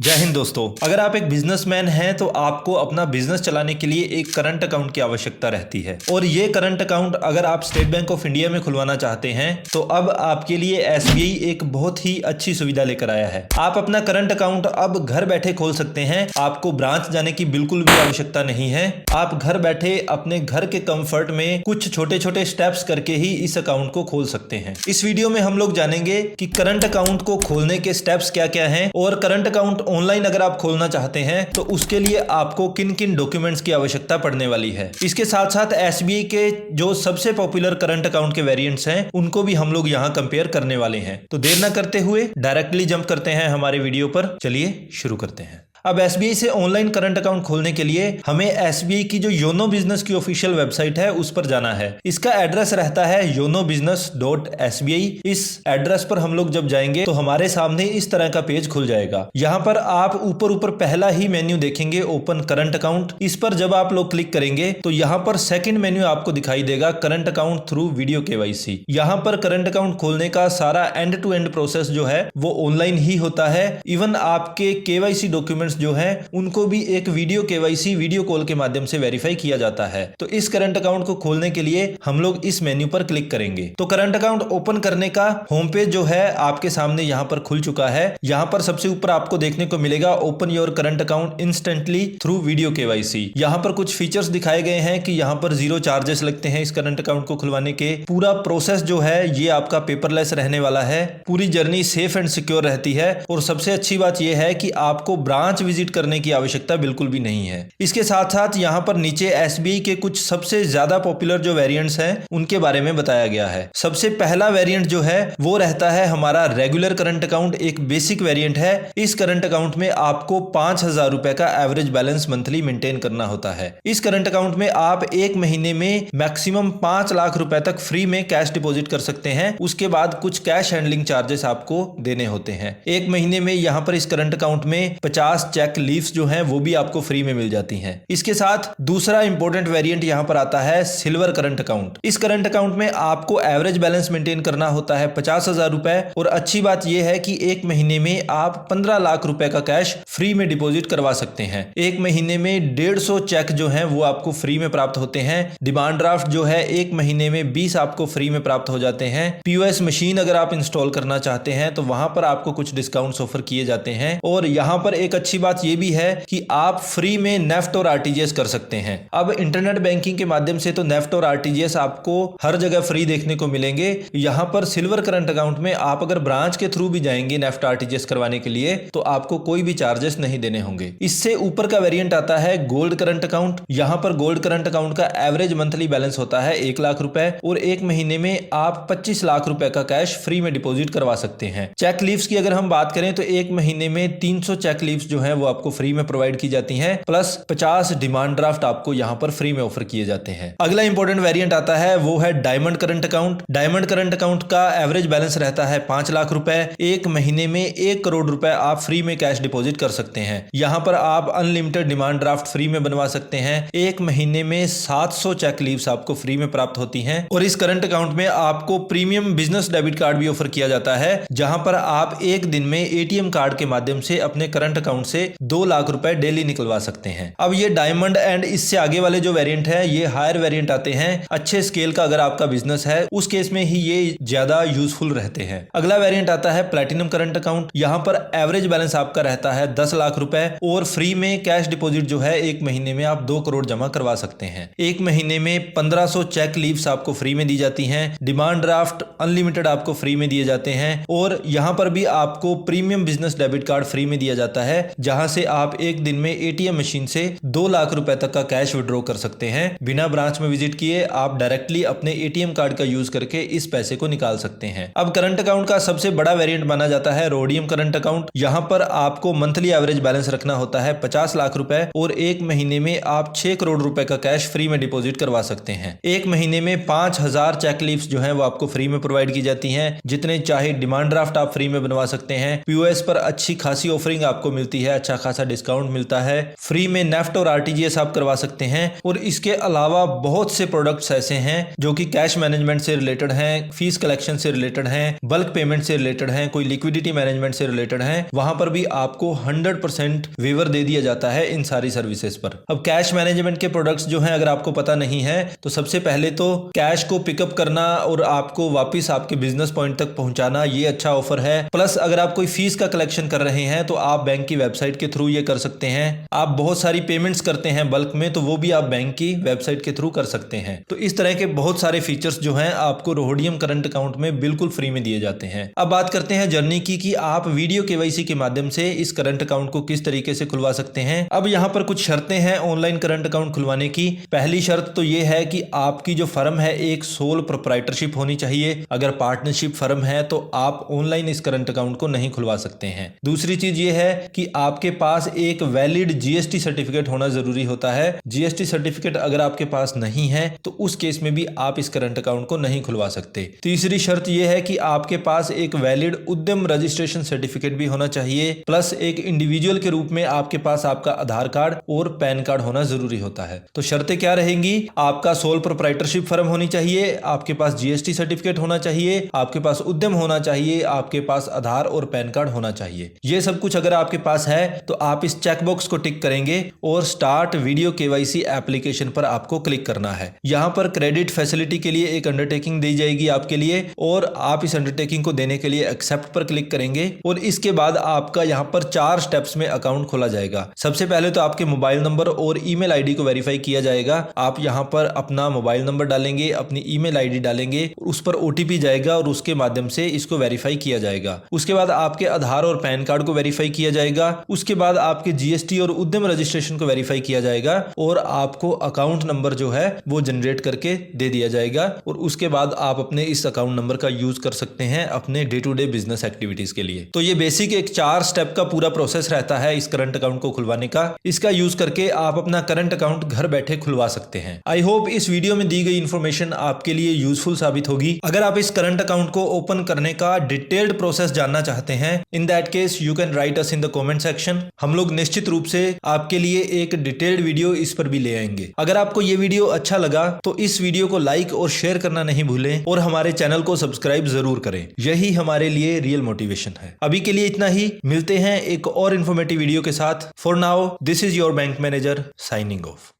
जय हिंद दोस्तों। अगर आप एक बिजनेसमैन हैं तो आपको अपना बिजनेस चलाने के लिए एक करंट अकाउंट की आवश्यकता रहती है और ये करंट अकाउंट अगर आप स्टेट बैंक ऑफ इंडिया में खुलवाना चाहते हैं तो अब आपके लिए एसबीआई एक बहुत ही अच्छी सुविधा लेकर आया है। आप अपना करंट अकाउंट अब घर बैठे खोल सकते हैं। आपको ब्रांच जाने की बिल्कुल भी आवश्यकता नहीं है। आप घर बैठे अपने घर के कंफर्ट में कुछ छोटे छोटे स्टेप्स करके ही इस अकाउंट को खोल सकते हैं। इस वीडियो में हम लोग जानेंगे कि करंट अकाउंट को खोलने के स्टेप्स क्या क्या हैं और करंट अकाउंट ऑनलाइन अगर आप खोलना चाहते हैं तो उसके लिए आपको किन किन डॉक्यूमेंट्स की आवश्यकता पड़ने वाली है। इसके साथ साथ एसबीआई के जो सबसे पॉपुलर करंट अकाउंट के वेरिएंट्स हैं उनको भी हम लोग यहां कंपेयर करने वाले हैं। तो देर ना करते हुए डायरेक्टली जंप करते हैं हमारे वीडियो पर। चलिए शुरू करते हैं। अब एसबीआई से ऑनलाइन करंट अकाउंट खोलने के लिए हमें एसबीआई की जो योनो बिजनेस की ऑफिशियल वेबसाइट है उस पर जाना है। इसका एड्रेस रहता है yonobusiness.sbi। इस एड्रेस पर हम लोग जब जाएंगे तो हमारे सामने इस तरह का पेज खुल जाएगा। यहाँ पर आप ऊपर पहला ही मेन्यू देखेंगे, ओपन करंट अकाउंट। इस पर जब आप लोग क्लिक करेंगे तो यहाँ पर सेकंड मेन्यू आपको दिखाई देगा, current account through video KYC. यहाँ पर करंट अकाउंट खोलने का सारा एंड टू एंड प्रोसेस जो है वो ऑनलाइन ही होता है। इवन आपके केवाईसी डॉक्यूमेंट जो है उनको भी एक वीडियो केवाईसी वीडियो कॉल के माध्यम से वेरीफाई किया जाता है। तो इस करंट अकाउंट को खोलने के लिए हम लोग इस मेन्यू पर क्लिक करेंगे। तो करंट अकाउंट ओपन करने का होम पेज जो है आपके सामने यहाँ पर खुल चुका है। यहाँ पर सबसे ऊपर आपको देखने को मिलेगा open your current account instantly through video KYC. यहाँ पर कुछ फीचर्स दिखाए गए हैं कि यहाँ पर 0 चार्जेस लगते हैं इस करंट अकाउंट को खुलवाने के। पूरा प्रोसेस जो है ये आपका पेपरलेस रहने वाला है। पूरी जर्नी सेफ एंड सिक्योर रहती है और सबसे अच्छी बात यह है कि आपको ब्रांच विजिट करने की आवश्यकता बिल्कुल भी नहीं है। इसके साथ साथ यहाँ पर नीचे एसबीआई के कुछ सबसे ज्यादा पॉपुलर जो वेरिएंट्स हैं उनके बारे में बताया गया है। सबसे पहला वेरिएंट जो है वो रहता है हमारा रेगुलर करंट अकाउंट। एक बेसिक वेरिएंट है। इस करंट अकाउंट में आपको 5,000 रुपए का एवरेज बैलेंस मंथली मेंटेन करना होता है। इस करंट अकाउंट में आप एक महीने में मैक्सिमम 5 लाख रुपए तक फ्री में कैश डिपॉजिट कर सकते हैं। उसके बाद कुछ कैश हैंडलिंग चार्जेस आपको देने होते हैं। एक महीने में यहाँ पर इस करंट अकाउंट में 50 चेक लीव्स जो हैं वो भी आपको फ्री में मिल जाती हैं। इसके साथ दूसरा इंपॉर्टेंट वेरिएंट यहां पर आता है सिल्वर करंट अकाउंट। इस करंट अकाउंट में आपको एवरेज बैलेंस मेंटेन करना होता है 50,000 रुपए और अच्छी बात यह है कि एक महीने में आप 15 लाख रुपए का कैश फ्री में डिपॉजिट करवा सकते हैं। एक महीने में 150 चेक जो है वो आपको फ्री में प्राप्त होते हैं। डिमांड ड्राफ्ट जो है एक महीने में 20 आपको फ्री में प्राप्त हो जाते हैं। पीओएस मशीन अगर आप इंस्टॉल करना चाहते हैं तो वहां पर आपको कुछ डिस्काउंट्स ऑफर किए जाते हैं। और यहां पर एक अच्छी बात यह भी है कि आप फ्री में नेफ्ट और आरटीजीएस कर सकते हैं। अब इंटरनेट बैंकिंग के माध्यम से तो नेफ्ट और आरटीजीएस आपको हर जगह फ्री देखने को मिलेंगे। यहां पर सिल्वर करंट अकाउंट में आप अगर ब्रांच के थ्रू भी जाएंगे नेफ्ट आरटीजीएस करवाने के लिए तो आपको कोई भी चार्जेस नहीं देने होंगे। इससे ऊपर का वेरिएंट आता है गोल्ड करंट अकाउंट। यहां पर गोल्ड करंट अकाउंट का एवरेज मंथली बैलेंस होता है 1 लाख रुपए और एक महीने में आप 25 लाख रुपए का कैश फ्री में डिपॉजिट करवा सकते हैं। चेक लीव्स की अगर हम बात करें तो एक महीने में 300 चेक लीव्स जो है वो आपको फ्री में प्रोवाइड की जाती हैं, प्लस 50 डिमांड ड्राफ्ट आपको यहां पर फ्री में ऑफर किए जाते हैं। अगला इंपॉर्टेंट वेरिएंट आता है वो है diamond current account. Diamond current account का एवरेज बैलेंस रहता है 5 लाख रुपए। एक महीने में 1 करोड़ रुपए आप फ्री में कैश डिपॉजिट कर सकते हैं। यहां पर आप अनलिमिटेड डिमांड ड्राफ्ट फ्री में बनवा सकते हैं। एक महीने में 700 चेक लीव्स आपको फ्री में प्राप्त होती हैं और इस करंट अकाउंट में आपको प्रीमियम बिजनेस डेबिट कार्ड भी ऑफर किया जाता है, जहां पर आप एक दिन में एटीएम कार्ड के माध्यम से अपने करंट अकाउंट से 2 लाख रुपए डेली निकलवा सकते हैं। अब ये डायमंड एंड इससे आगे वाले जो वेरिएंट है ये हायर वेरिएंट आते हैं। अच्छे स्केल का अगर आपका बिजनेस है उस केस में ही ये ज्यादा यूजफुल रहते हैं। अगला वेरिएंट आता है प्लैटिनम करंट अकाउंट। यहाँ पर एवरेज बैलेंस आपका रहता है 10 लाख रुपए और फ्री में कैश डिपॉजिट जो है एक महीने में आप 2 करोड़ जमा करवा सकते हैं। एक महीने में 1500 चेक लीव्स आपको फ्री में दी जाती हैं। डिमांड ड्राफ्ट अनलिमिटेड आपको फ्री में दिए जाते हैं और यहाँ पर भी आपको premium business debit card free में दिया जाता है, जहां से आप एक दिन में एटीएम मशीन से 2 लाख रुपए तक का कैश विड्रॉ कर सकते हैं। बिना ब्रांच में विजिट किए आप डायरेक्टली अपने एटीएम कार्ड का यूज करके इस पैसे को निकाल सकते हैं। अब करंट अकाउंट का सबसे बड़ा वेरिएंट माना जाता है रोडियम करंट अकाउंट। यहाँ पर आपको मंथली एवरेज बैलेंस रखना होता है 50 लाख रुपए और एक महीने में आप 6 करोड़ रुपए का कैश फ्री में डिपॉजिट करवा सकते हैं। एक महीने में 5,000 चेक लीव्स जो है वो आपको फ्री में प्रोवाइड की जाती हैं। जितने चाहे डिमांड ड्राफ्ट आप फ्री में बनवा सकते हैं। पीओएस पर अच्छी खासी ऑफरिंग आपको मिलती है। है, अच्छा खासा डिस्काउंट मिलता है, फ्री में नेफ्ट और आरटीजीएस आप करवा सकते हैं। और इसके अलावा बहुत से प्रोडक्ट्स ऐसे हैं जो कि कैश मैनेजमेंट से रिलेटेड हैं, फीस कलेक्शन से रिलेटेड हैं, बल्क पेमेंट से रिलेटेड हैं, कोई लिक्विडिटी मैनेजमेंट से रिलेटेड हैं। वहां पर भी आपको 100% वेवर दे दिया जाता है इन सारी सर्विसेज पर। अब कैश मैनेजमेंट के प्रोडक्ट्स जो हैं, अगर आपको पता नहीं है तो सबसे पहले तो कैश को पिकअप करना और आपको वापस आपके बिजनेस पॉइंट तक पहुंचाना, ये अच्छा ऑफर है। प्लस अगर आप कोई फीस का कलेक्शन कर रहे हैं तो आप बैंक की वेबसाइट के थ्रू ये कर सकते हैं। आप बहुत सारी पेमेंट्स करते हैं बल्क में, तो वो भी आप बैंक की वेबसाइट के थ्रू कर सकते हैं। तो इस तरह के बहुत सारे फीचर्स जो हैं आपको रोहोडियम करंट अकाउंट में बिल्कुल फ्री में दिए जाते हैं। अब बात करते हैं जर्नी की कि आप वीडियो केवाईसी के माध्यम से इस करंट अकाउंट को किस तरीके से खुलवा सकते हैं। अब यहाँ पर कुछ शर्तें हैं ऑनलाइन करंट अकाउंट खुलवाने की। पहली शर्त तो ये है कि आपकी जो फर्म है एक सोल प्रोप्राइटरशिप होनी चाहिए। अगर पार्टनरशिप फर्म है तो आप ऑनलाइन इस करंट अकाउंट को नहीं खुलवा सकते हैं। दूसरी चीज ये है कि आपके पास एक वैलिड जीएसटी सर्टिफिकेट होना जरूरी होता है। जीएसटी सर्टिफिकेट अगर आपके पास नहीं है तो उस केस में भी आप इस करंट अकाउंट को नहीं खुलवा सकते। तीसरी शर्त यह है कि आपके पास एक वैलिड उद्यम रजिस्ट्रेशन सर्टिफिकेट भी होना चाहिए। प्लस एक इंडिविजुअल के रूप में आपके पास आपका आधार कार्ड और पैन कार्ड होना जरूरी होता है। तो शर्तें क्या रहेंगी? आपका सोल प्रोप्राइटरशिप फर्म होनी चाहिए, आपके पास जीएसटी सर्टिफिकेट होना चाहिए, आपके पास उद्यम होना चाहिए, आपके पास आधार और पैन कार्ड होना चाहिए। ये सब कुछ अगर आपके पास है तो आप इस चेकबॉक्स को टिक करेंगे और स्टार्ट वीडियो केवाईसी एप्लीकेशन पर आपको क्लिक करना है। यहां पर क्रेडिट फैसिलिटी के लिए एक अंडरटेकिंग दी जाएगी आपके लिए और आप इस अंडरटेकिंग को देने के लिए एक्सेप्ट पर क्लिक करेंगे और इसके बाद आपका यहां पर 4 स्टेप्स में अकाउंट खोला जाएगा। सबसे पहले तो आपके मोबाइल नंबर और ईमेल आईडी को वेरीफाई किया जाएगा। आप यहां पर अपना मोबाइल नंबर डालेंगे, अपनी ईमेल आईडी डालेंगे, उस पर ओटीपी जाएगा और उसके माध्यम से इसको वेरीफाई किया जाएगा। उसके बाद आपके आधार और पैन कार्ड को वेरीफाई किया जाएगा। उसके बाद आपके जीएसटी और उद्यम रजिस्ट्रेशन को वेरीफाई किया जाएगा और आपको अकाउंट नंबर जो है वो जनरेट करके दे दिया जाएगा और उसके बाद आप अपने इस अकाउंट नंबर का यूज कर सकते हैं अपने day to day business activities के लिए। तो ये बेसिक एक 4 स्टेप का पूरा प्रोसेस रहता है इस करंट अकाउंट को खुलवाने का। इसका यूज करके आप अपना करंट अकाउंट घर बैठे खुलवा सकते हैं। आई होप इस वीडियो में दी गई इंफॉर्मेशन आपके लिए यूजफुल साबित होगी। अगर आप इस करंट अकाउंट को ओपन करने का डिटेल्ड प्रोसेस जानना चाहते हैं, in that case you can write us in the comment section. हम लोग निश्चित रूप से आपके लिए एक डिटेल्ड वीडियो इस पर भी ले आएंगे। अगर आपको ये वीडियो अच्छा लगा तो इस वीडियो को लाइक और शेयर करना नहीं भूलें और हमारे चैनल को सब्सक्राइब जरूर करें। यही हमारे लिए रियल मोटिवेशन है। अभी के लिए इतना ही, मिलते हैं एक और इन्फॉर्मेटिव वीडियो के साथ। For now this is your bank manager signing off.